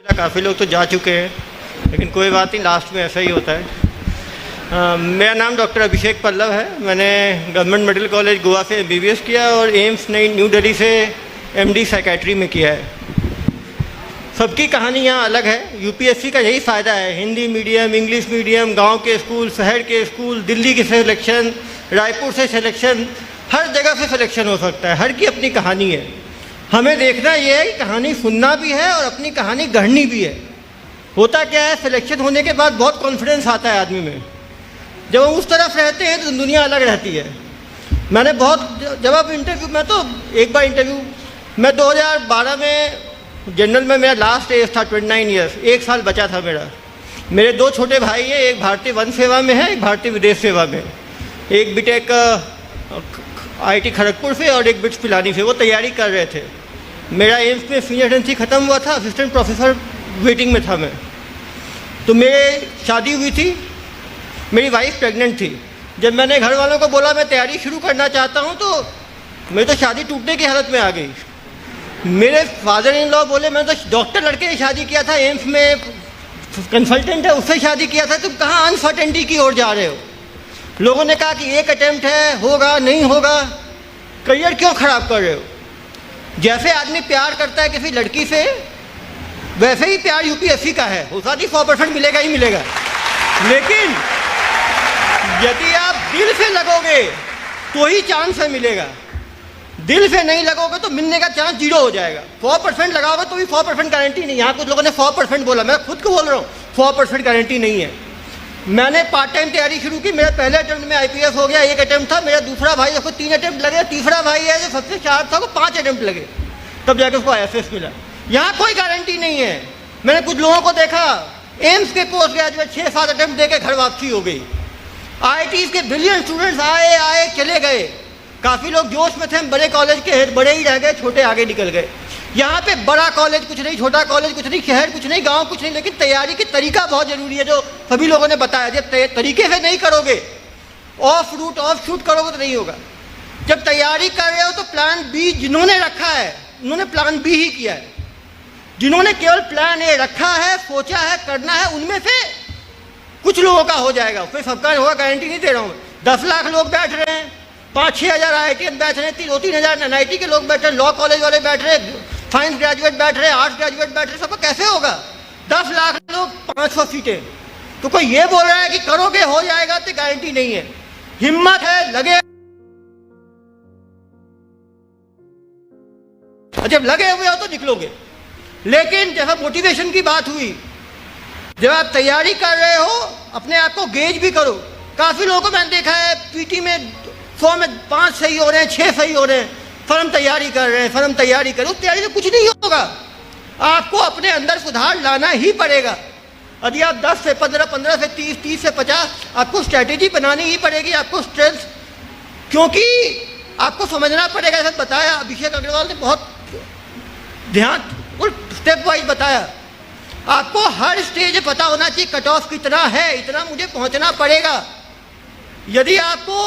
काफ़ी लोग तो जा चुके हैं, लेकिन कोई बात नहीं, लास्ट में ऐसा ही होता है। मेरा नाम डॉक्टर अभिषेक पल्लव है। मैंने गवर्नमेंट मेडिकल कॉलेज गोवा से एमबीबीएस किया और एम्स नई न्यू दिल्ली से एमडी साइकेट्री में किया है। सबकी कहानी यहाँ अलग है। यूपीएससी का यही फ़ायदा है, हिंदी मीडियम, इंग्लिश मीडियम, गांव के स्कूल, शहर के स्कूल, दिल्ली के सिलेक्शन, रायपुर से सिलेक्शन, हर जगह से सिलेक्शन हो सकता है। हर की अपनी कहानी है। हमें देखना ये है कि कहानी सुनना भी है और अपनी कहानी गढ़नी भी है। होता क्या है, सिलेक्शन होने के बाद बहुत कॉन्फिडेंस आता है आदमी में। जब हम उस तरफ रहते हैं तो दुनिया अलग रहती है। मैंने बहुत जब आप इंटरव्यू में तो एक बार इंटरव्यू मैं 2012 में जनरल में मेरा लास्ट एज था 29 ईयर्स, 1 साल बचा था मेरा। मेरे 2 छोटे भाई हैं, एक भारतीय वन सेवा में है, एक भारतीय विदेश सेवा में। एक बीटेक आईआईटी खड़गपुर से और एक बिट्स पिलानी से, वो तैयारी कर रहे थे। मेरा एम्स में सीनियर रेजिडेंसी ख़त्म हुआ था, असिस्टेंट प्रोफेसर वेटिंग में था मैं। तो मेरी शादी हुई थी, मेरी वाइफ प्रेग्नेंट थी। जब मैंने घर वालों को बोला मैं तैयारी शुरू करना चाहता हूँ, तो मेरी तो शादी टूटने की हालत में आ गई। मेरे फादर इन लॉ बोले मैं तो डॉक्टर लड़के ने शादी किया था, एम्स में कंसल्टेंट है उससे शादी किया था, तुम कहाँ अनसर्टेनिटी की ओर जा रहे हो। लोगों ने कहा कि एक अटेम्प्ट है, होगा नहीं होगा, करियर क्यों ख़राब कर रहे हो। जैसे आदमी प्यार करता है किसी लड़की से, वैसे ही प्यार यूपीएससी का है। हो सकता है 100% मिलेगा ही मिलेगा, लेकिन यदि आप दिल से लगोगे तो ही चांस है मिलेगा। दिल से नहीं लगोगे तो मिलने का चांस 0 हो जाएगा। 100% लगाओगे तो भी 100% गारंटी नहीं। यहाँ कुछ लोगों ने 100% बोला, मैं खुद को बोल रहा हूँ 100% गारंटी नहीं है। मैंने पार्ट टाइम तैयारी शुरू की। मेरा पहले अटेम्प्ट में आईपीएस हो गया, 1 अटेम्प्ट था। मेरा दूसरा भाई उसको 3 अटेम्प्ट लगे, तीसरा भाई है जो सबसे शार्प था, वो 5 अटेम्प्ट लगे, तब जाके उसको आईएफएस मिला। यहाँ कोई गारंटी नहीं है। मैंने कुछ लोगों को देखा, एम्स के पोस्ट ग्रेजुएट 6-7 अटेम्प्ट देके घर वापसी हो गई। आईआईटी के ब्रिलियंट स्टूडेंट्स आए चले गए। काफ़ी लोग जोश में थे, बड़े कॉलेज के बड़े ही रह गए, छोटे आगे निकल गए। यहाँ पे बड़ा कॉलेज कुछ नहीं, छोटा कॉलेज कुछ नहीं, शहर कुछ नहीं, गांव कुछ नहीं, लेकिन तैयारी की तरीका बहुत ज़रूरी है, जो सभी लोगों ने बताया। जब तरीके से नहीं करोगे, ऑफ रूट ऑफ शूट करोगे तो नहीं होगा। जब तैयारी कर रहे हो तो प्लान बी जिन्होंने रखा है, उन्होंने प्लान बी ही किया है। जिन्होंने केवल प्लान ए रखा है, सोचा है, करना है, उनमें से कुछ लोगों का हो जाएगा, फिर सबका होगा गारंटी नहीं दे रहा हूँ। 10 लाख लोग बैठ रहे हैं, 5-6 हज़ार IIT बैठ रहे हैं, 2-3 हज़ार NIT के लोग बैठ रहे हैं, लॉ कॉलेज वाले बैठ रहे हैं, साइंस ग्रेजुएट बैठ रहे हैं, आर्ट्स ग्रेजुएट बैठ रहे हैं, सबको कैसे होगा। 10 लाख लोग, 500 सीटें। तो कोई ये बोल रहा है कि करोगे हो जाएगा, तो गारंटी नहीं है। हिम्मत है, लगे, जब लगे हुए हो तो निकलोगे। लेकिन जब मोटिवेशन की बात हुई, जब आप तैयारी कर रहे हो, अपने आप को गेज भी करो। काफ़ी लोगों को मैंने देखा है, पीटी में 100 में 5 सही हो रहे हैं, 6 सही हो रहे हैं, फर्म तैयारी कर रहे हैं, फर्म तैयारी करो। तैयारी से कुछ नहीं होगा। आपको अपने अंदर सुधार लाना ही पड़ेगा। यदि आप 10 से 15, 15 से 30, 30 से 50, आपको स्ट्रैटेजी बनानी ही पड़ेगी, आपको स्ट्रेंथ, क्योंकि आपको समझना पड़ेगा। जैसे बताया अभिषेक अग्रवाल ने, बहुत ध्यान और स्टेप वाइज बताया। आपको हर स्टेज पता होना चाहिए कट ऑफ कितना है, इतना मुझे पहुंचना पड़ेगा। यदि आपको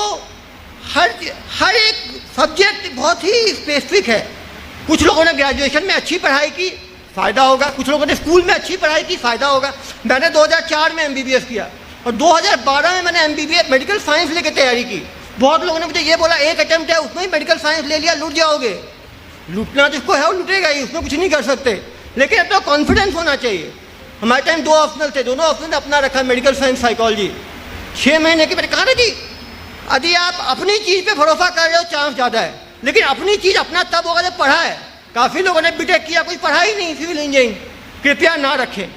हर एक सब्जेक्ट बहुत ही स्पेसिफिक है। कुछ लोगों ने ग्रेजुएशन में अच्छी पढ़ाई की, फ़ायदा होगा। कुछ लोगों ने स्कूल में अच्छी पढ़ाई की, फ़ायदा होगा। मैंने 2004 में एमबीबीएस किया और 2012 में मैंने एमबीबीएस मेडिकल साइंस लेके तैयारी की। बहुत लोगों ने मुझे ये बोला 1 अटेम्प्ट है, उसमें ही मेडिकल साइंस ले लिया, लूट जाओगे। लूटना जिसको है वो लूटेगा ही, उसमें कुछ नहीं कर सकते। लेकिन अपना कॉन्फिडेंस होना चाहिए। हमारे टाइम 2 ऑप्शनल थे, दोनों ऑप्शन अपना रखा, मेडिकल साइंस, साइकोलॉजी। 6 महीने की मैंने कहा ना जी, यदि आप अपनी चीज़ पे भरोसा कर रहे हो, चांस ज़्यादा है। लेकिन अपनी चीज़ अपना तब होगा जब पढ़ा है। काफ़ी लोगों ने बीटेक किया, कोई पढ़ा ही नहीं सिविल इंजीनियरिंग। कृपया ना रखें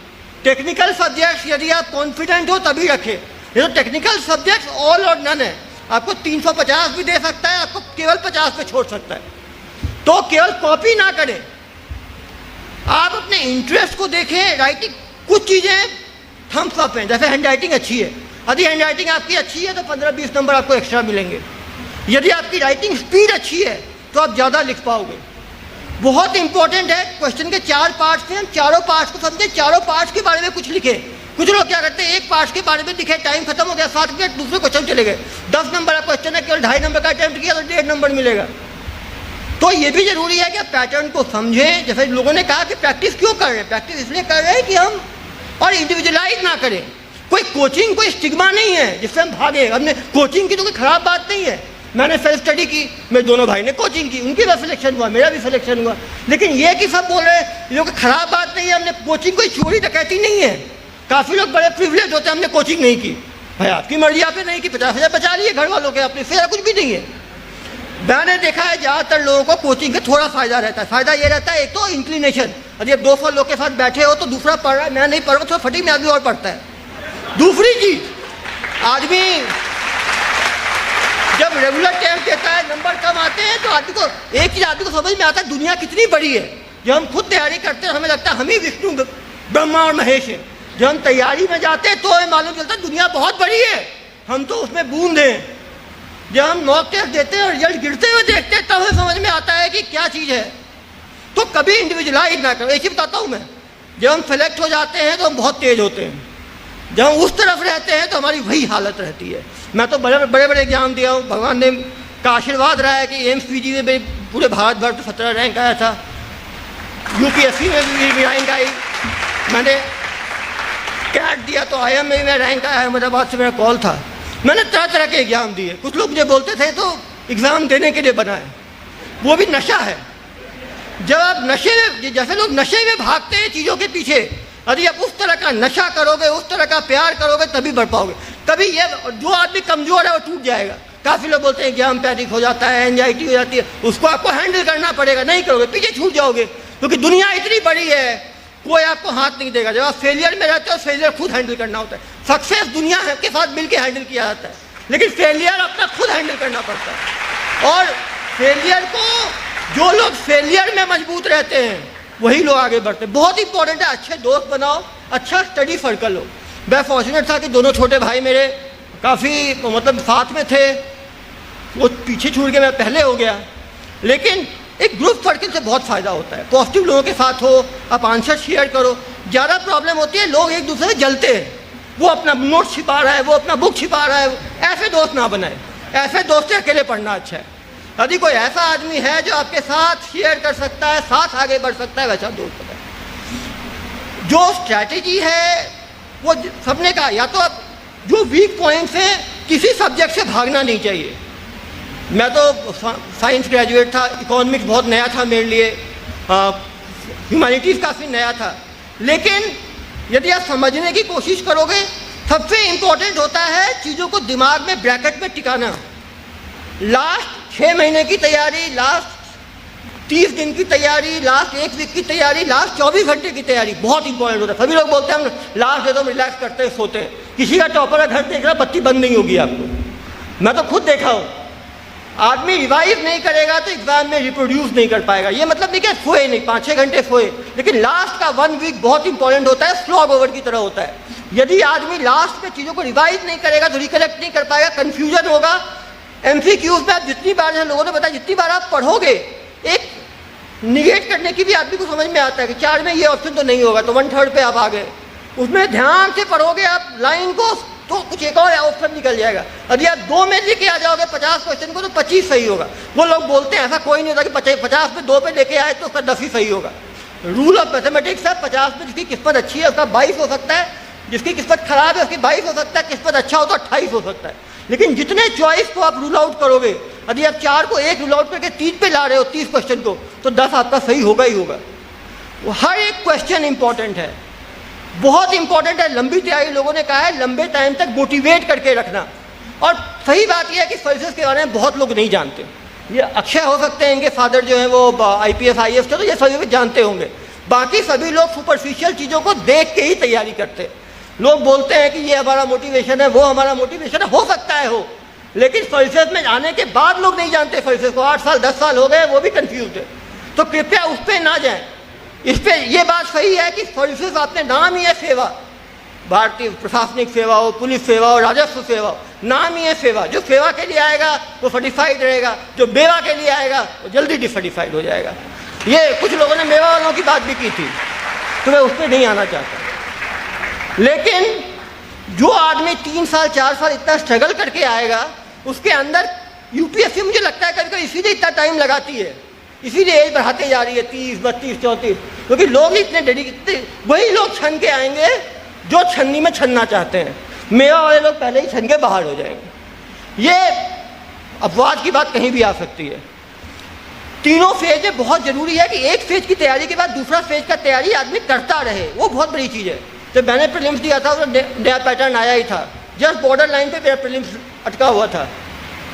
टेक्निकल सब्जेक्ट्स। यदि आप कॉन्फिडेंट हो तभी रखें। ये तो टेक्निकल सब्जेक्ट्स ऑल और नन है। आपको 350 भी दे सकता है, आपको केवल 50 पे छोड़ सकता है। तो केवल कॉपी ना करें, आप अपने इंटरेस्ट को देखें। राइटिंग, कुछ चीज़ें थम्स अप हैं, जैसे हैंड राइटिंग अच्छी है। यदि हैंड राइटिंग आपकी अच्छी है तो 15-20 नंबर आपको एक्स्ट्रा मिलेंगे। यदि आपकी राइटिंग स्पीड अच्छी है तो आप ज़्यादा लिख पाओगे। बहुत इंपॉर्टेंट है। क्वेश्चन के 4 पार्ट्स थे, हम चारों पार्ट्स को समझे, चारों पार्ट्स के बारे में कुछ लिखे। कुछ लोग क्या करते हैं, एक पार्ट के बारे में लिखे, टाइम खत्म हो गया, 7 मिनट, दूसरे क्वेश्चन चले गए। 10 नंबर का क्वेश्चन है, केवल 2.5 नंबर का अटेम्प्ट किया तो 1.5 नंबर मिलेगा। तो ये भी ज़रूरी है कि आप पैटर्न को समझें। जैसे लोगों ने कहा कि प्रैक्टिस क्यों कर रहे हैं, प्रैक्टिस इसलिए कर रहे हैं कि हम और इंडिविजुअलाइज ना करें। कोई कोचिंग कोई स्टिग्मा नहीं है जिससे हम भागे। हमने कोचिंग की तो कोई ख़राब बात नहीं है। मैंने सेल्फ स्टडी की, मेरे दोनों भाई ने कोचिंग की, उनकी भी सिलेक्शन हुआ, मेरा भी सिलेक्शन हुआ। लेकिन ये कि सब बोल रहे हैं ये कोई ख़राब बात नहीं है, हमने कोचिंग कोई चोरी डकैती नहीं है। काफ़ी लोग बड़े प्रिविलेज होते हैं, हमने कोचिंग नहीं की। भाई आपकी मर्जी, आपने नहीं की, 50,000 बचा लिए घर वालों के, अपने फिर कुछ भी नहीं है। मैंने देखा है ज़्यादातर लोगों को कोचिंग का थोड़ा फ़ायदा रहता है। फ़ायदा ये रहता है, एक तो इंक्लिनेशन, यदि आप 200 लोग के साथ बैठे हो तो दूसरा पढ़ रहा है, मैं नहीं पढ़ रहा, तो फटी में आदमी और पढ़ता है। दूसरी चीज़, आदमी जब रेगुलर टेस्ट देता है, नंबर कम आते हैं, तो आदमी को एक चीज़ आदमी को समझ में आता है, दुनिया कितनी बड़ी है। जब हम खुद तैयारी करते हैं हमें लगता है हम ही विष्णु ब्रह्मा और महेश है। जब हम तैयारी में जाते हैं तो हमें मालूम चलता है दुनिया बहुत बड़ी है, हम तो उसमें बूंद हैं। जब हम मॉक टेस्ट देते हैं और रिजल्ट गिरते हुए देखते हैं तब हमें समझ में आता है कि क्या चीज़ है। तो कभी इंडिविजुअलाइज ना करो। एक ही बताता हूँ मैं, जब हम सेलेक्ट हो जाते हैं तो हम बहुत तेज होते हैं, जब हम उस तरफ रहते हैं तो हमारी वही हालत रहती है। मैं तो बड़े बड़े एग्जाम दिया हूँ, भगवान ने का आशीर्वाद रहा है कि एम्स पीजी में मेरे पूरे भारत भर में 17 रैंक आया था, यूपीएससी में भी रैंक आई, मैंने कैट दिया तो IIM में मेरा रैंक आया, अहमदाबाद से मेरा कॉल था। मैंने तरह तरह के एग्ज़ाम दिए। कुछ लोग मुझे बोलते थे तो एग्ज़ाम देने के लिए बनाए, वो भी नशा है। जब आप नशे में, जैसे लोग नशे में भागते हैं चीज़ों के पीछे, यदि आप उस तरह का नशा करोगे, उस तरह का प्यार करोगे तभी बढ़ पाओगे। तभी ये जो आदमी कमज़ोर है वो टूट जाएगा। काफ़ी लोग बोलते हैं एग्जाम पैनिक हो जाता है, एंजाइटी हो जाती है, उसको आपको हैंडल करना पड़ेगा। नहीं करोगे पीछे छूट जाओगे, क्योंकि दुनिया इतनी बड़ी है, कोई आपको हाथ नहीं देगा। जब आप फेलियर में रहते हो, फेलियर खुद हैंडल करना होता है। सक्सेस दुनिया के साथ मिलकर हैंडल किया जाता है, लेकिन फेलियर अपना खुद हैंडल करना पड़ता है। और फेलियर को, जो लोग फेलियर में मजबूत रहते हैं वही लोग आगे बढ़ते हैं। बहुत इंपॉर्टेंट है, अच्छे दोस्त बनाओ, अच्छा स्टडी सर्कल हो। मैं फॉर्चुनेट था कि दोनों छोटे भाई मेरे काफ़ी मतलब साथ में थे, वो पीछे छूट के मैं पहले हो गया। लेकिन एक ग्रुप सर्कल से बहुत फ़ायदा होता है। पॉजिटिव लोगों के साथ हो, आप आंसर शेयर करो। ज़्यादा प्रॉब्लम होती है लोग एक दूसरे से जलते हैं, वो अपना नोट छिपा रहा है, वो अपना बुक छिपा रहा है। ऐसे दोस्त ना बनाए, ऐसे दोस्त से अकेले पढ़ना अच्छा है। यदि कोई ऐसा आदमी है जो आपके साथ शेयर कर सकता है, साथ आगे बढ़ सकता है, वैसा दोस्त बनाए। जो स्ट्रैटेजी है वो सबने कहा, या तो आप जो वीक पॉइंट्स हैं, किसी सब्जेक्ट से भागना नहीं चाहिए। मैं तो साइंस ग्रेजुएट था, इकोनॉमिक्स बहुत नया था मेरे लिए, ह्यूमैनिटीज़ काफ़ी नया था। लेकिन यदि आप समझने की कोशिश करोगे, सबसे इम्पोर्टेंट होता है चीज़ों को दिमाग में ब्रैकेट में टिकाना। लास्ट 6 महीने की तैयारी, लास्ट 30 दिन की तैयारी, लास्ट 1 वीक की तैयारी, लास्ट 24 घंटे की तैयारी बहुत इंपॉर्टेंट होता है। सभी लोग बोलते हैं हम लास्ट डे तो रिलैक्स करते हैं, सोते हैं। किसी का टॉपर का घर देख रहा, बत्ती बंद नहीं होगी आपको। मैं तो खुद देखा हूँ, आदमी रिवाइव नहीं करेगा तो एग्जाम में रिप्रोड्यूस नहीं कर पाएगा। ये मतलब नहीं कि सोए नहीं, 5-6 घंटे सोए, लेकिन लास्ट का 1 वीक बहुत इंपॉर्टेंट होता है, स्लॉग ओवर की तरह होता है। यदि आदमी लास्ट में चीज़ों को रिवाइव नहीं करेगा तो रिकलेक्ट नहीं कर पाएगा, कन्फ्यूजन होगा। MCQs में आप जितनी बार, लोगों ने बताया, जितनी बार आप पढ़ोगे, एक निगेट करने की भी आदमी को समझ में आता है कि 4 में ये ऑप्शन तो नहीं होगा, तो 1/3 पे आप आ गए। उसमें ध्यान से पढ़ोगे आप लाइन को, तो कुछ एक और ऑप्शन निकल जाएगा। यदि आप 2 में लेके आ जाओगे 50 क्वेश्चन को, तो 25 सही होगा। वो लोग बोलते हैं ऐसा कोई नहीं होता कि 50 में 2 पे लेके आए तो उसका 10 ही सही होगा। रूल ऑफ मैथमेटिक्स है, 50 में जिसकी किस्मत अच्छी है उसका 22 हो सकता है, जिसकी किस्मत खराब है उसकी 22 हो सकता है, किस्मत अच्छा हो तो 28 हो सकता है। लेकिन जितने चॉइस को आप रूल आउट करोगे, यदि आप 4 को 1 रूल आउट करके 3 पे ला रहे हो 30 क्वेश्चन को, तो 10 आपका सही होगा ही होगा। वो हर एक क्वेश्चन इंपॉर्टेंट है, बहुत इंपॉर्टेंट है। लंबी तैयारी, लोगों ने कहा है लंबे टाइम तक मोटिवेट करके रखना। और सही बात यह है कि सर्विसेज के बारे में बहुत लोग नहीं जानते। ये अक्षय हो सकते हैं, इनके फादर जो हैं वो IPS IAS थे, तो ये सभी जानते होंगे। बाकी सभी लोग सुपरफिशियल चीज़ों को देख के ही तैयारी करते हैं। लोग बोलते हैं कि ये हमारा मोटिवेशन है, वो हमारा मोटिवेशन है, हो सकता है हो, लेकिन सर्विसेज में आने के बाद लोग नहीं जानते। सर्विसेज को 8 साल 10 साल हो गए, वो भी कंफ्यूज है। तो कृपया उस पर ना जाएं। इस पर यह बात सही है कि सर्विसेज आपने नाम ही है सेवा, भारतीय प्रशासनिक सेवा हो, पुलिस सेवा हो, राजस्व सेवा हो, नाम ही है सेवा। जो सेवा के लिए आएगा वो सर्टिफाइड रहेगा, जो मेवा के लिए आएगा वो जल्दी डिसर्टिफाइड हो जाएगा। ये कुछ लोगों ने मेवा वालों की बात भी की थी, तो मैं उस पर नहीं आना चाहता। लेकिन जो आदमी 3 साल 4 साल इतना स्ट्रगल करके आएगा, उसके अंदर UPSC मुझे लगता है कभी कभी इसीलिए इतना टाइम लगाती है, इसीलिए एज बढ़ाते जा रही है 30, 32, 34, क्योंकि लोग इतने डेडिकेटेड, वही लोग छन के आएंगे जो छन्नी में छनना चाहते हैं। मेवा वाले लोग पहले ही छन के बाहर हो जाएंगे। ये अपवाद की बात कहीं भी आ सकती है। तीनों फेज में बहुत जरूरी है कि एक फेज की तैयारी के बाद दूसरा फेज का तैयारी आदमी करता रहे, वो बहुत बड़ी चीज़ है। जब मैंने प्रीलिम्स दिया था तो नया पैटर्न आया ही था, जस्ट बॉर्डर लाइन पे मेरा प्रीलिम्स अटका हुआ था,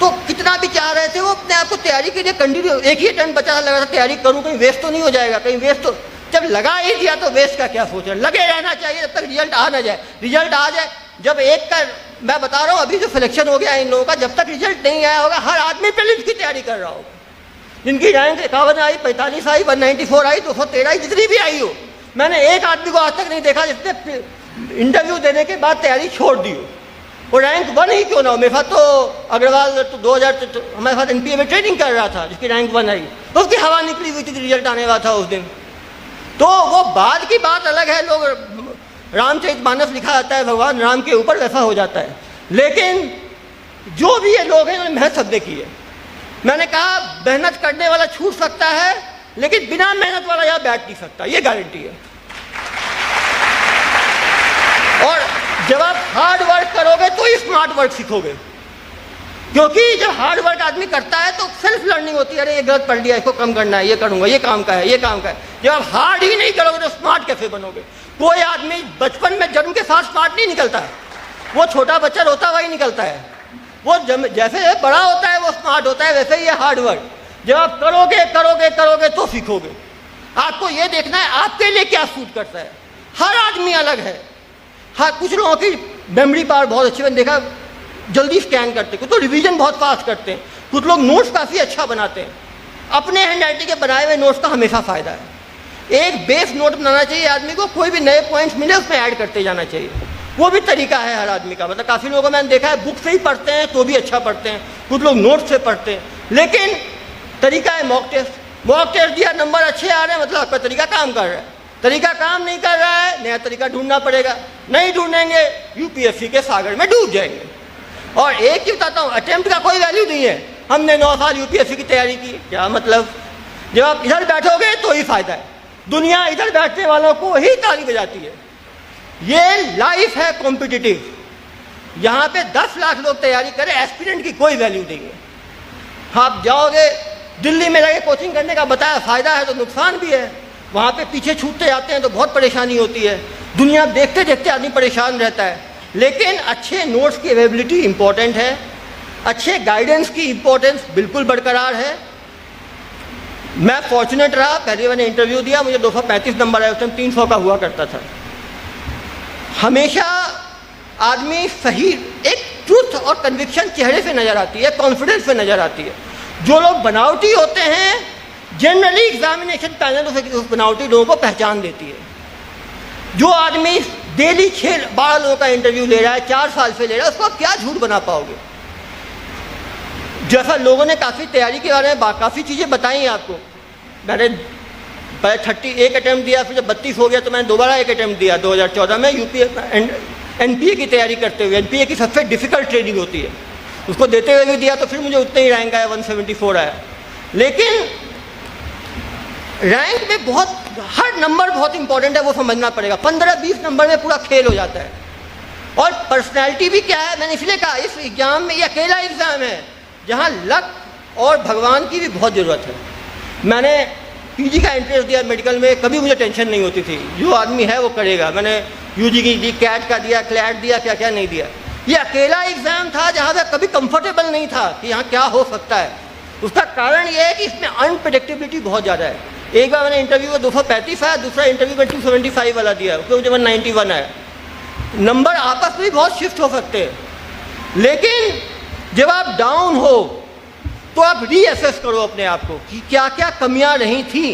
तो कितना भी चाह रहे थे वो अपने आप को तैयारी के लिए कंटिन्यू, एक ही अटेम्प्ट बचा लगा था तैयारी करूँ, कहीं वेस्ट तो नहीं हो जाएगा, कहीं वेस्ट तो, जब लगा ही दिया तो वेस्ट का क्या सोच रहे, लगे रहना चाहिए जब तक रिजल्ट आ ना जाए। रिजल्ट आ जाए, जब एक का मैं बता रहा हूँ अभी जो सिलेक्शन हो गया इन लोगों का, जब तक रिजल्ट नहीं आया होगा हर आदमी प्रीलिम्स की तैयारी कर रहा होगा। जिनकी रैंक 51 आई, 45 आई, 194 आई, 213 आई, जितनी भी आई हो, मैंने एक आदमी को आज तक नहीं देखा जिसने इंटरव्यू देने के बाद तैयारी छोड़ दी हो। वो रैंक 1 ही क्यों ना हो। मेरे साथ तो अग्रवाल तो 2000 हमारे साथ एनपीए में ट्रेनिंग कर रहा था, जिसकी रैंक 1 आई, तो उसकी हवा निकली हुई थी, रिजल्ट आने वाला था उस दिन। तो वो बाद की बात अलग है, लोग रामचरितमानस लिखा जाता है, भगवान राम के ऊपर वैसा हो जाता है, लेकिन जो भी ये लोग हैं उन्होंने मेहनत सबने की है। मैंने कहा मेहनत करने वाला छूट सकता है, लेकिन बिना मेहनत वाला यहाँ बैठ नहीं सकता, ये गारंटी है। और जब आप हार्ड वर्क करोगे तो ही स्मार्ट वर्क सीखोगे, क्योंकि जब हार्ड वर्क आदमी करता है तो सेल्फ लर्निंग होती है, अरे ये गलत पढ़ लिया, इसको कम करना है, ये करूंगा, ये काम का है, ये काम का है। जब आप हार्ड ही नहीं करोगे तो स्मार्ट कैसे बनोगे। कोई आदमी बचपन में जन्म के साथ स्मार्ट नहीं निकलता है, वो छोटा बच्चा रोता हुआ ही निकलता है, वो जैसे बड़ा होता है वो स्मार्ट होता है, वैसे ही है हार्ड वर्क। जब आप करोगे करोगे करोगे तो सीखोगे। आपको ये देखना है आपके लिए क्या सूट करता है, हर आदमी अलग है। हाँ, कुछ लोगों की मेमोरी पावर बहुत अच्छी, मैंने देखा जल्दी स्कैन करते हैं, कुछ तो रिवीजन बहुत फास्ट करते हैं, कुछ लोग नोट्स काफ़ी अच्छा बनाते हैं। अपने हैंड राइटिंग के बनाए हुए नोट्स का हमेशा फ़ायदा है। एक बेस नोट बनाना चाहिए आदमी को, कोई भी नए पॉइंट्स मिले उसमें ऐड करते जाना चाहिए, वो भी तरीका है हर आदमी का। मतलब काफ़ी लोगों को मैंने देखा है बुक से ही पढ़ते हैं तो भी अच्छा पढ़ते हैं, कुछ लोग नोट से पढ़ते हैं, लेकिन तरीका है मॉक टेस्ट। मॉक टेस्ट दिया, नंबर अच्छे आ रहे हैं, मतलब आपका तरीका काम कर रहा है। तरीका काम नहीं कर रहा है, नया तरीका ढूंढना पड़ेगा, नहीं ढूंढेंगे यूपीएससी के सागर में डूब जाएंगे। और एक ही बताता हूँ, अटेम्प्ट का कोई वैल्यू नहीं है। हमने 9 साल यूपीएससी की तैयारी की, क्या मतलब, जब आप इधर बैठोगे तो ही फायदा है, दुनिया इधर बैठने वालों को ही ताली बजाती है। ये लाइफ है कॉम्पिटिटिव, यहाँ पे 10 लाख लोग तैयारी करें, एस्पिरेंट की कोई वैल्यू नहीं है। आप जाओगे दिल्ली में लगे कोचिंग करने का, बताया फ़ायदा है तो नुकसान भी है, वहाँ पे पीछे छूटते जाते हैं तो बहुत परेशानी होती है, दुनिया देखते देखते आदमी परेशान रहता है। लेकिन अच्छे नोट्स की अवेलेबिलिटी इंपॉर्टेंट है, अच्छे गाइडेंस की इंपॉर्टेंस बिल्कुल बरकरार है। मैं फॉर्चुनेट रहा, पहले मैंने इंटरव्यू दिया, मुझे 235 नंबर आया, उस टाइम 300 का हुआ करता था। हमेशा आदमी सही, एक ट्रूथ और कन्विक्शन चेहरे से नज़र आती है, कॉन्फिडेंस से नज़र आती है। जो लोग बनावटी होते हैं, जनरली एग्जामिनेशन पैनल उस बनावटी लोगों को पहचान देती है। जो आदमी डेली 6-12 लोगों का इंटरव्यू ले रहा है, 4 साल से ले रहा है, उसको आप क्या झूठ बना पाओगे। जैसा लोगों ने काफ़ी तैयारी के बारे में काफ़ी चीज़ें बताई हैं आपको। मैंने पहले 31 अटैम्प्ट दिया, फिर जब 32 हो गया तो मैंने दोबारा एक अटैम्प्ट दिया 2014 में एनपीए की तैयारी करते हुए। एनपीए की सबसे डिफ़िकल्ट ट्रेनिंग होती है, उसको देते हुए भी दिया तो फिर मुझे उतना ही रैंक आया, 174 आया। लेकिन रैंक में बहुत, हर नंबर बहुत इंपॉर्टेंट है, वो समझना पड़ेगा। 15-20 नंबर में पूरा खेल हो जाता है। और पर्सनैलिटी भी क्या है, मैंने इसलिए कहा इस एग्ज़ाम में, ये अकेला एग्ज़ाम है जहाँ लक और भगवान की भी बहुत ज़रूरत है। मैंने पीजी का एंट्रेंस दिया मेडिकल में, कभी मुझे टेंशन नहीं होती थी, जो आदमी है वो करेगा। मैंने यूजी की दी, कैट का दिया, क्लैट दिया, क्या क्या नहीं दिया। ये अकेला एग्ज़ाम था जहाँ मैं कभी कंफर्टेबल नहीं था कि यहाँ क्या हो सकता है। उसका कारण ये है कि इसमें अनप्रेडिक्टेबिलिटी बहुत ज़्यादा है। एक बार मैंने इंटरव्यू में 235 आया, दूसरा इंटरव्यू में 275 वाला दिया, उसमें मुझे 191 आया। नंबर आपस में बहुत शिफ्ट हो सकते हैं, लेकिन जब आप डाउन हो तो आप रीअसेस करो अपने आप को कि क्या क्या कमियां नहीं थी,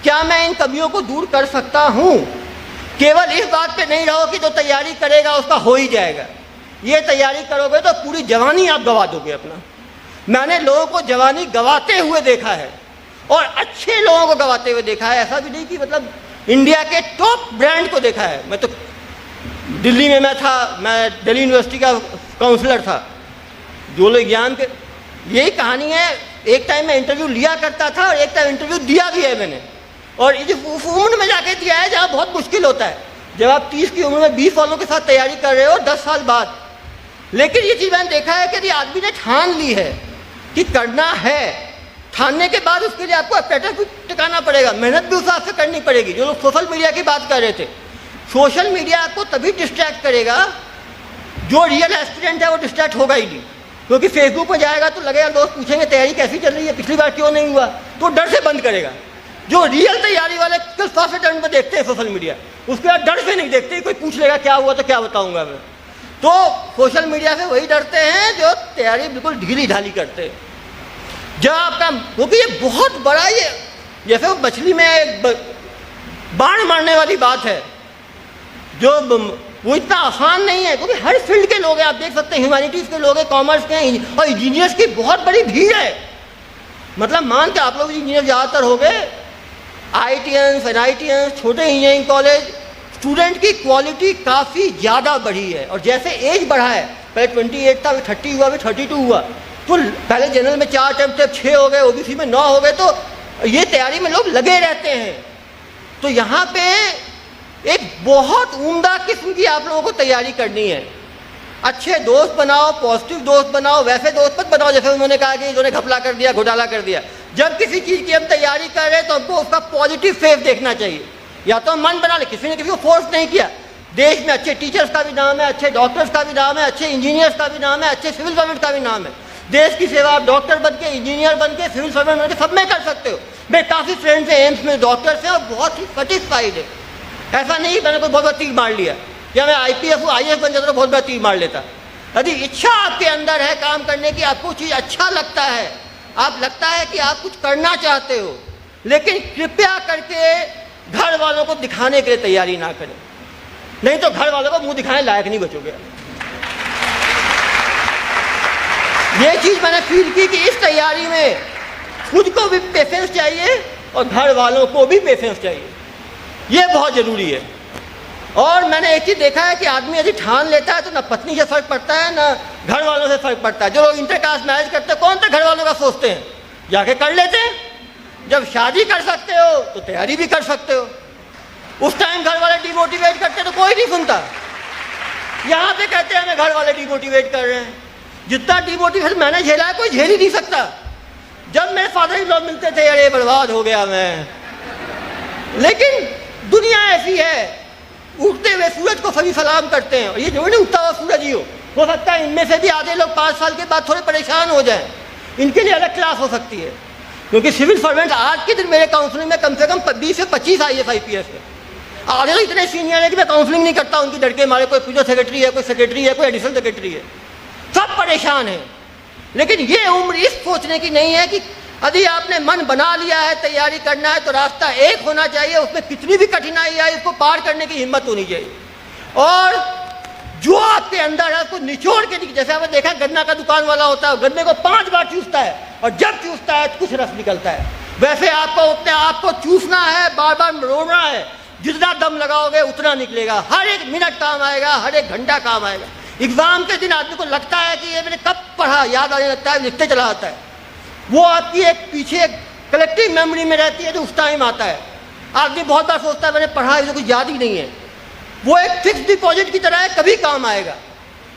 क्या मैं इन कमियों को दूर कर सकता हूँ। केवल इस बात पे नहीं रहो कि जो तैयारी करेगा उसका हो ही जाएगा। ये तैयारी करोगे तो पूरी जवानी आप गवा दोगे अपना। मैंने लोगों को जवानी गवाते हुए देखा है और अच्छे लोगों को गवाते हुए देखा है। ऐसा भी नहीं कि मतलब इंडिया के टॉप ब्रांड को देखा है। मैं तो दिल्ली में मैं था, मैं दिल्ली यूनिवर्सिटी का काउंसलर था। जो लोग एग्जाम के, यही कहानी है, एक टाइम में इंटरव्यू लिया करता था और एक टाइम इंटरव्यू दिया भी है मैंने, और ये उस उम्र में जाके दिया है जहाँ बहुत मुश्किल होता है, जब आप 30 की उम्र में 20 वालों के साथ तैयारी कर रहे हो 10 साल बाद। लेकिन ये चीज़ मैंने देखा है कि यदि आदमी ने ठान ली है कि करना है, ठानने के बाद उसके लिए आपको अपेटर भी टिकाना पड़ेगा, मेहनत भी उस हिसाब से करनी पड़ेगी। जो लोग सोशल मीडिया की बात कर रहे थे, सोशल मीडिया आपको तभी डिस्ट्रैक्ट करेगा, जो रियल एस्पिरेंट है वो डिस्ट्रैक्ट होगा ही नहीं, क्योंकि फेसबुक में जाएगा तो लगेगा दोस्त पूछेंगे तैयारी कैसी चल रही है, पिछली बार क्यों नहीं हुआ, तो डर से बंद करेगा। जो रियल तैयारी वाले किस फर्स्ट अटेम्प्ट में देखते हैं सोशल मीडिया, उसके बाद डर से नहीं देखते, कोई पूछ लेगा क्या हुआ तो क्या बताऊंगा मैं। तो सोशल मीडिया से वही डरते हैं जो तैयारी बिल्कुल ढीली ढाली करते हैं। जब आपका, क्योंकि ये बहुत बड़ा, ये जैसे वो मछली में एक बाण मारने वाली बात है, जो वो इतना आसान नहीं है, क्योंकि हर फील्ड के लोग हैं, आप देख सकते हैं ह्यूमैनिटीज़ के लोग हैं, कॉमर्स के हैं, और इंजीनियर्स की बहुत बड़ी भीड़ है। मतलब मान के आप लोग इंजीनियर ज़्यादातर हो गए, IITians, NITians, छोटे इंजीनियरिंग कॉलेज, स्टूडेंट की क्वालिटी काफ़ी ज़्यादा बढ़ी है। और जैसे एज बढ़ा है, पहले 28 था, अभी 30 हुआ, अभी 32 हुआ, तो पहले जनरल में 4 अटेम्प्ट थे, 6 हो गए, OBC में 9 हो गए, तो ये तैयारी में लोग लगे रहते हैं। तो यहाँ पे एक बहुत उम्दा किस्म की आप लोगों को तैयारी करनी है। अच्छे दोस्त बनाओ, पॉजिटिव दोस्त बनाओ, वैसे दोस्त मत बनाओ जैसे उन्होंने कहा कि इन्होंने घपला कर दिया, घोटाला कर दिया। जब किसी चीज़ की हम तैयारी कर रहे हैं तो हमको उसका पॉजिटिव फेस देखना चाहिए। या तो हम मन बना ले, किसी ने किसी को फोर्स नहीं किया। देश में अच्छे टीचर्स का भी नाम है, अच्छे डॉक्टर्स का भी नाम है, अच्छे इंजीनियर्स का भी नाम है, अच्छे सिविल सर्वेंट का भी नाम है। देश की सेवा आप डॉक्टर बन के, इंजीनियर बन के, सिविल सर्वेंट बन के सब में कर सकते हो। मेरे काफ़ी फ्रेंड्स हैं एम्स में डॉक्टर्स हैं और बहुत ही सेटिस्फाइड है। ऐसा नहीं मैंने कोई बहुत बड़ा तीर मार लिया, या मैं IPS IAS बन जाता तो बहुत बड़ा तीर मार लेता। यदि इच्छा आपके अंदर है काम करने की, आपको चीज़ अच्छा लगता है, आप लगता है कि आप कुछ करना चाहते हो, लेकिन कृपया करके घर वालों को दिखाने के लिए तैयारी ना करें, नहीं तो घर वालों को मुंह दिखाने लायक नहीं बचोगे। ये चीज़ मैंने फील की कि इस तैयारी में खुद को भी पेशेंस चाहिए और घर वालों को भी पेशेंस चाहिए, ये बहुत ज़रूरी है। और मैंने एक चीज़ देखा है कि आदमी यदि ठान लेता है तो ना पत्नी से फ़र्क पड़ता है ना घर वालों से फ़र्क पड़ता है। जो लोग इंटरकास्ट मैरिज करते हैं कौन सा घर वालों का सोचते हैं, जाके कर लेते हैं। जब शादी कर सकते हो तो तैयारी भी कर सकते हो। उस टाइम घर वाले डिमोटिवेट करते तो कोई नहीं सुनता। यहाँ पे कहते हैं हमें घर वाले डिमोटिवेट कर रहे हैं। जितना डिमोटिवेशन मैंने झेला है कोई झेल ही नहीं सकता। जब मेरे फादर इन लॉ मिलते थे, अरे बर्बाद हो गया मैं। लेकिन दुनिया ऐसी है, उगते हुए सूरज को सभी सलाम करते हैं। और ये जो नहीं उगता हुआ सूरज ही हो सकता है इनमें से भी आधे लोग 5 साल के बाद थोड़े परेशान हो जाएं, इनके लिए अलग क्लास हो सकती है। क्योंकि सिविल सर्वेंट आज के दिन मेरे काउंसलिंग में कम से कम 20 से 25 IAS IPS है। आधे तो इतने सीनियर है कि मैं काउंसलिंग नहीं करता उनकी डर के मारे। कोई पूजो सेक्रेटरी है, कोई सेक्रेटरी है, कोई एडिशनल सेक्रेटरी है, सब परेशान हैं। लेकिन ये उम्र इस सोचने की नहीं है कि यदि आपने मन बना लिया है तैयारी करना है तो रास्ता एक होना चाहिए, उसमें कितनी भी कठिनाई आए उसको पार करने की हिम्मत होनी चाहिए। और जो आपके अंदर है उसको निचोड़ के, जैसे आपने देखा गन्ना का दुकान वाला होता है, गन्ने को 5 बार चूसता है और जब चूसता है तो कुछ रस निकलता है। वैसे आपको अपने आप को चूसना है, बार बार रोना है, जितना दम लगाओगे उतना निकलेगा। हर एक मिनट काम आएगा, हर एक घंटा काम आएगा। एग्जाम के दिन आदमी को लगता है कि ये मैंने कब पढ़ा, याद आने लगता है, लिखते चला आता है। वो आपकी एक पीछे कलेक्टिव मेमोरी में रहती है जो उस टाइम आता है। आदमी बहुत बार सोचता है मैंने पढ़ा, इसे कुछ याद ही नहीं है। वो एक फिक्स डिपॉजिट की तरह है, कभी काम आएगा।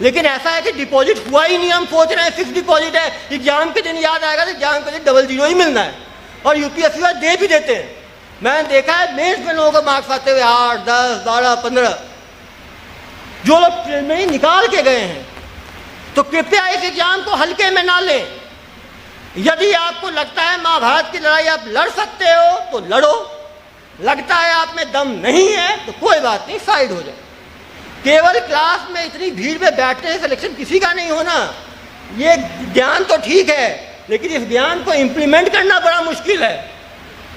लेकिन ऐसा है कि डिपॉजिट हुआ ही नहीं, हम सोच रहे हैं फिक्स डिपॉजिट है, एग्जाम के दिन याद आएगा तो एग्जाम के दिन 00 ही मिलना है। और UPSC वाले दे भी देते हैं। मैंने देखा है मेंस में लोगों को मार्क्स आते हुए 8, 10, 12, 15, जो लोग में ही निकाल के गए हैं। तो कृपया इस एग्जाम को हल्के में ना लें। यदि आपको लगता है महाभारत की लड़ाई आप लड़ सकते हो तो लड़ो, लगता है आप में दम नहीं है तो कोई बात नहीं, साइड हो जाए। केवल क्लास में इतनी भीड़ में बैठने से सिलेक्शन किसी का नहीं होना। ये ज्ञान तो ठीक है, लेकिन इस ज्ञान को इम्प्लीमेंट करना बड़ा मुश्किल है।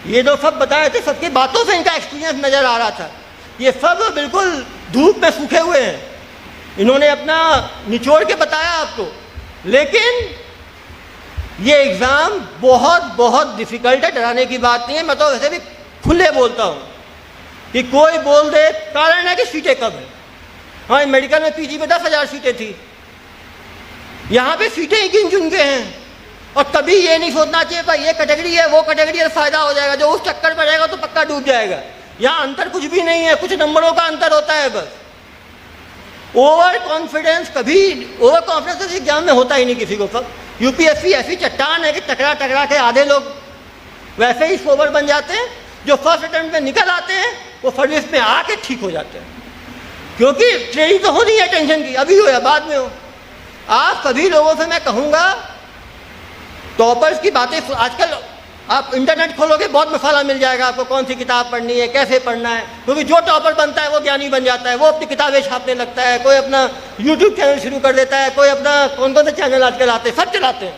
ये जो सब बताए थे, सबकी बातों से इनका एक्सपीरियंस नज़र आ रहा था। ये सब बिल्कुल धूप में सूखे हुए हैं, इन्होंने अपना निचोड़ के बताया आपको। लेकिन ये एग्ज़ाम बहुत बहुत डिफ़िकल्ट है, डराने की बात नहीं है। मैं तो वैसे भी खुले बोलता हूँ कि कोई बोल दे, कारण है कि सीटें कम हैं। हाँ, मेडिकल में PG में 10,000 सीटें थी, यहाँ पे सीटें ही गिन चुन के हैं। और कभी ये नहीं सोचना चाहिए भाई ये कैटेगरी है वो कैटेगरी है फ़ायदा हो जाएगा, जो उस चक्कर में रहेगा तो पक्का डूब जाएगा। यहाँ अंतर कुछ भी नहीं है, कुछ नंबरों का अंतर होता है बस। ओवर कॉन्फिडेंस कभी, ओवर कॉन्फिडेंस एग्जाम में होता ही नहीं किसी को। यूपीएससी ऐसी चट्टान है कि टकरा टकरा के आधे लोग वैसे ही सोबर बन जाते हैं, जो फर्स्ट अटेम्प्ट में निकल आते हैं वो सर्विस में आके ठीक हो जाते हैं, क्योंकि ट्रेनिंग तो होनी है टेंशन की, अभी हो या बाद में हो। आप सभी लोगों से मैं कहूँगा, टॉपर्स की बातें आजकल आप इंटरनेट खोलोगे बहुत मसाला मिल जाएगा आपको, कौन सी किताब पढ़नी है, कैसे पढ़ना है, क्योंकि जो टॉपर बनता है वो ज्ञानी बन जाता है, वो अपनी किताबें छापने लगता है, कोई अपना यूट्यूब चैनल शुरू कर देता है, कोई अपना कौन कौन से चैनल आजकल आते हैं सब चलाते हैं।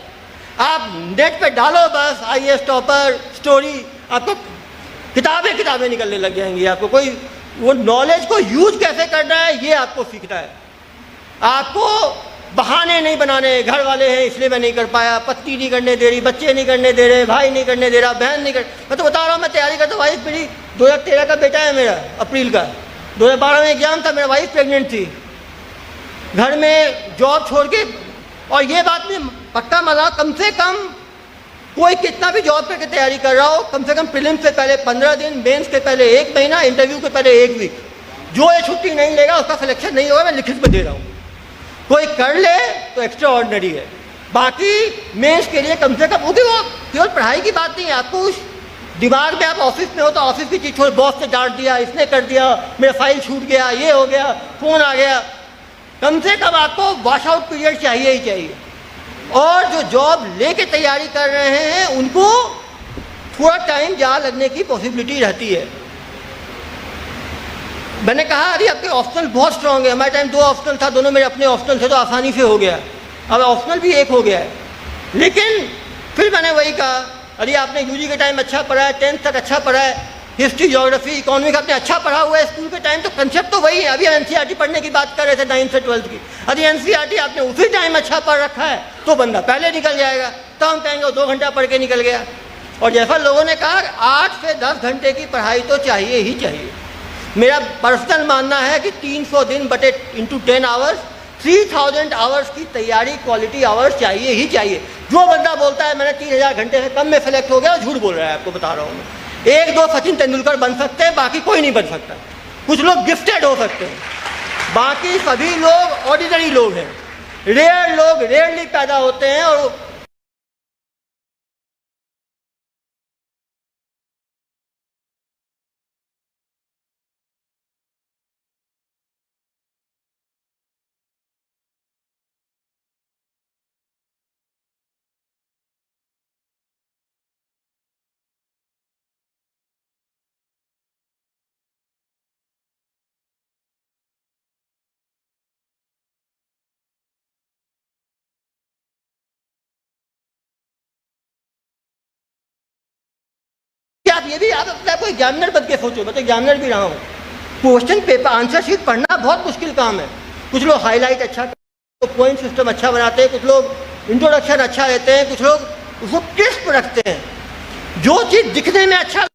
आप नेट पे डालो बस IAS टॉपर स्टोरी, आपको किताबें निकलने लग जाएंगी। आपको कोई वो नॉलेज को यूज कैसे करना है ये आपको सीखना है। आपको बहाने नहीं बनाने, घर वाले हैं इसलिए मैं नहीं कर पाया, पत्नी नहीं करने दे रही, बच्चे नहीं करने दे रहे, भाई नहीं करने दे रहा, बहन नहीं कर, मैं तो बता रहा हूँ मैं तैयारी करता हूँ। वाइफ मेरी 2013 का बेटा है मेरा, अप्रैल का, 2012 में एग्जाम था, मेरा वाइफ प्रेग्नेंट थी, घर में जॉब छोड़ के। और ये बात में पक्का माना, कम से कम कोई कितना भी जॉब करके तैयारी कर रहा हो, कम से कम प्रीलिम्स से पहले 15 दिन, मेंस के पहले 1 महीना, इंटरव्यू के पहले 1 वीक, जो ये छुट्टी नहीं लेगा उसका सिलेक्शन नहीं होगा, मैं लिखित में दे रहा हूँ। कोई कर ले तो एक्स्ट्रा ऑर्डिनरी है, बाकी मेंस के लिए कम से कम, वो भी वो केवल पढ़ाई की बात नहीं है। आपको उस दिमाग में, आप ऑफिस में हो तो ऑफिस की चीज़, बॉस ने डांट दिया, इसने कर दिया, मेरा फाइल छूट गया, ये हो गया, फ़ोन आ गया, कम से कम आपको वॉश आउट पीरियड चाहिए ही चाहिए। और जो जॉब लेके तैयारी कर रहे हैं उनको थोड़ा टाइम ज़्यादा लगने की पॉसिबिलिटी रहती है। मैंने कहा अरे आपके ऑप्शनल बहुत स्ट्रांग है, हमारे टाइम 2 ऑप्शनल था, दोनों मेरे अपने ऑप्शनल थे तो आसानी से हो गया, अब ऑप्शनल भी 1 हो गया है। लेकिन फिर मैंने वही कहा, अरे आपने यूजी के टाइम अच्छा पढ़ा है, 10th तक अच्छा पढ़ा है, हिस्ट्री ज्योग्राफी इकोनॉमिक आपने अच्छा पढ़ा हुआ है, स्कूल के टाइम तो कंसेप्ट तो वही है। अभी NCERT पढ़ने की बात कर रहे थे 9th से 12th की, अरे NCERT आपने उसी टाइम अच्छा पढ़ रखा है तो बंदा पहले निकल जाएगा, तो हम कहेंगे 2 घंटा पढ़ के निकल गया। और जैसा लोगों ने कहा 8 से 10 घंटे की पढ़ाई तो चाहिए ही चाहिए। मेरा पर्सनल मानना है कि 300 दिन बटे इंटू 10 आवर्स, 3000 आवर्स की तैयारी, क्वालिटी आवर्स चाहिए ही चाहिए। जो बंदा बोलता है मैंने 3000 घंटे से कम में सेलेक्ट हो गया, झूठ बोल रहा है, आपको बता रहा हूँ मैं। 1-2 सचिन तेंदुलकर बन सकते हैं, बाकी कोई नहीं बन सकता। कुछ लोग गिफ्टेड हो सकते हैं, बाकी सभी लोग ऑर्डिनरी लोग हैं। रेयर लोग रेयरली पैदा होते हैं। और आप ये भी आप अपने आप को एग्जामिनर बन के सोचो, मैं तो एग्जामिनर भी रहा हूँ। क्वेश्चन पेपर आंसर शीट पढ़ना बहुत मुश्किल काम है। कुछ लोग हाईलाइट अच्छा, तो पॉइंट सिस्टम अच्छा बनाते हैं, कुछ लोग इंट्रोडक्शन अच्छा देते हैं, कुछ लोग उसको क्रिस्प रखते हैं। जो चीज़ दिखने में अच्छा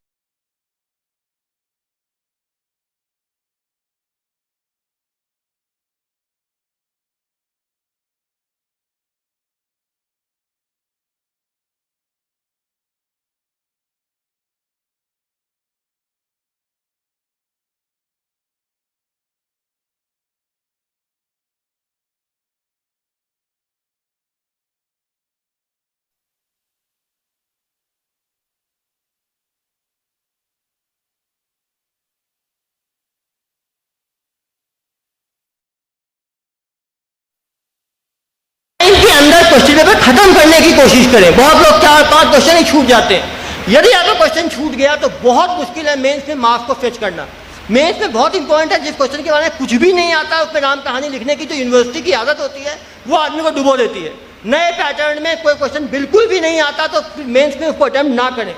के अंदर क्वेश्चन पेपर खत्म करने की कोशिश करें। बहुत लोग 4-5 क्वेश्चन ही छूट जाते हैं। यदि आपका क्वेश्चन छूट गया तो बहुत मुश्किल है मेंस में मार्क्स को फेच करना। मेंस में बहुत इंपॉर्टेंट है, जिस क्वेश्चन के बारे में कुछ भी नहीं आता उस पर नाम कहानी लिखने की जो यूनिवर्सिटी की आदत होती है वो आदमी को डुबो देती है। नए पैटर्न में कोई क्वेश्चन बिल्कुल भी नहीं आता तो मेंस में उसको अटेम्प्ट ना करें,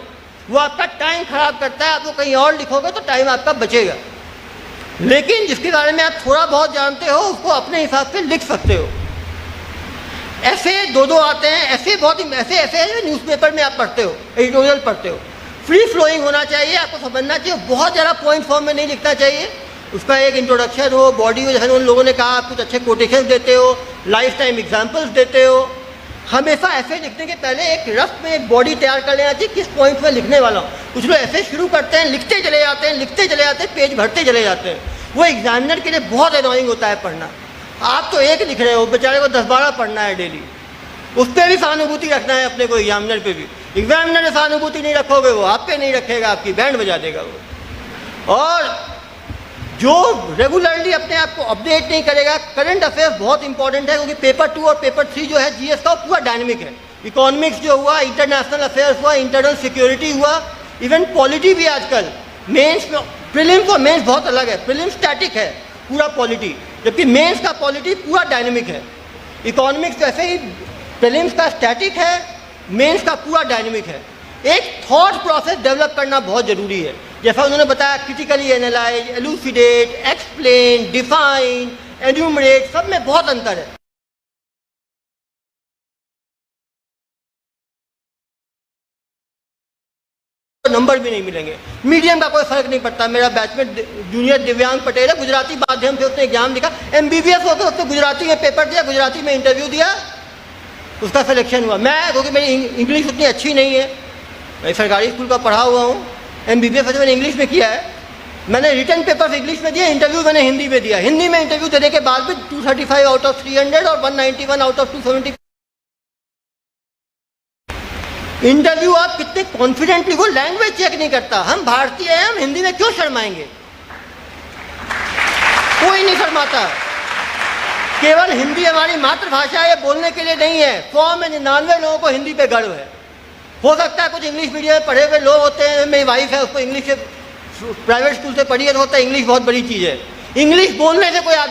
वो आपका टाइम खराब करता है। आपको कहीं और लिखोगे तो टाइम आपका बचेगा। लेकिन जिसके बारे में आप थोड़ा बहुत जानते हो उसको अपने हिसाब से लिख सकते हो। ऐसे 2-2 आते हैं, ऐसे बहुत ही ऐसे न्यूज़पेपर में आप पढ़ते हो, एडिटोरियल पढ़ते हो। फ्री फ्लोइंग होना चाहिए, आपको समझना चाहिए, बहुत ज़्यादा पॉइंट फॉर्म में नहीं लिखना चाहिए। उसका एक इंट्रोडक्शन हो, बॉडी हो, जैसे उन लोगों ने कहा आप कुछ अच्छे कोटेशन देते हो, लाइफ टाइम एग्जाम्पल्स देते हो, हमेशा ऐसे लिखने के पहले एक रफ में एक बॉडी तैयार कर लेना चाहिए, किस पॉइंट में लिखने वाला हूँ। कुछ लोग ऐसे शुरू करते हैं, लिखते चले जाते हैं, लिखते चले जाते हैं, पेज भरते चले जाते हैं। वो एग्जामिनर के लिए बहुत एनोइंग होता है पढ़ना। आप तो एक लिख रहे हो, बेचारे को 10-12 पढ़ना है डेली। उस पर भी सहानुभूति रखना है अपने को, एग्जामिनर पे भी। एग्जामिनर में सहानुभूति नहीं रखोगे, वो आप पे नहीं रखेगा, आपकी बैंड बजा देगा वो। और जो रेगुलरली अपने आप को अपडेट नहीं करेगा, करंट अफेयर्स बहुत इंपॉर्टेंट है, क्योंकि पेपर 2 और पेपर 3 जो है जीएस का पूरा डायनेमिक है। इकोनॉमिक्स जो हुआ, इंटरनेशनल अफेयर्स हुआ, इंटरनल सिक्योरिटी हुआ, इवन पॉलिटी भी आजकल मेंस में, प्रीलिम्स और मेंस बहुत अलग है। प्रीलिम्स स्टैटिक है पूरा पॉलिटी, जबकि मेंस का पॉलिटी पूरा डायनेमिक है। इकोनॉमिक्स जैसे ही प्रीलिम्स का स्टैटिक है, मेंस का पूरा डायनेमिक है। एक थॉट प्रोसेस डेवलप करना बहुत ज़रूरी है। जैसा उन्होंने बताया, critically analyse, elucidate, explain, define, enumerate, सब में बहुत अंतर है। नंबर भी नहीं मिलेंगे। मीडियम का कोई फर्क नहीं पड़ता। मेरा बैचमेट जूनियर दिव्यांग पटेल है, गुजराती माध्यम से उसने एग्जाम लिखा, MBBS होकर उसने गुजराती में पेपर दिया, गुजराती में इंटरव्यू दिया, उसका सिलेक्शन हुआ। मैं, क्योंकि मेरी इंग्लिश उतनी अच्छी नहीं है, मैं सरकारी स्कूल का पढ़ा हुआ हूँ, MBBS वैसे मैंने इंग्लिश में किया है, मैंने रिटर्न पेपर इंग्लिश में दिया, इंटरव्यू मैंने हिंदी में दिया। हिंदी में इंटरव्यू देने के बाद भी 235 आउट ऑफ 300 और 191 आउट ऑफ 270। इंटरव्यू आप कितने कॉन्फिडेंटली, वो लैंग्वेज चेक नहीं करता। हम भारतीय हैं, हम हिंदी में क्यों शर्माएंगे? कोई नहीं शर्माता। केवल हिंदी हमारी मातृभाषा है, बोलने के लिए नहीं है। 100 में 99 लोगों को हिंदी पे गर्व है। हो सकता है कुछ इंग्लिश मीडियम में पढ़े हुए लोग होते हैं, मेरी वाइफ है, उसको इंग्लिश से प्राइवेट स्कूल से पढ़ी है, तो होता है इंग्लिश बहुत बड़ी चीज़ है। इंग्लिश बोलने से कोई आदमी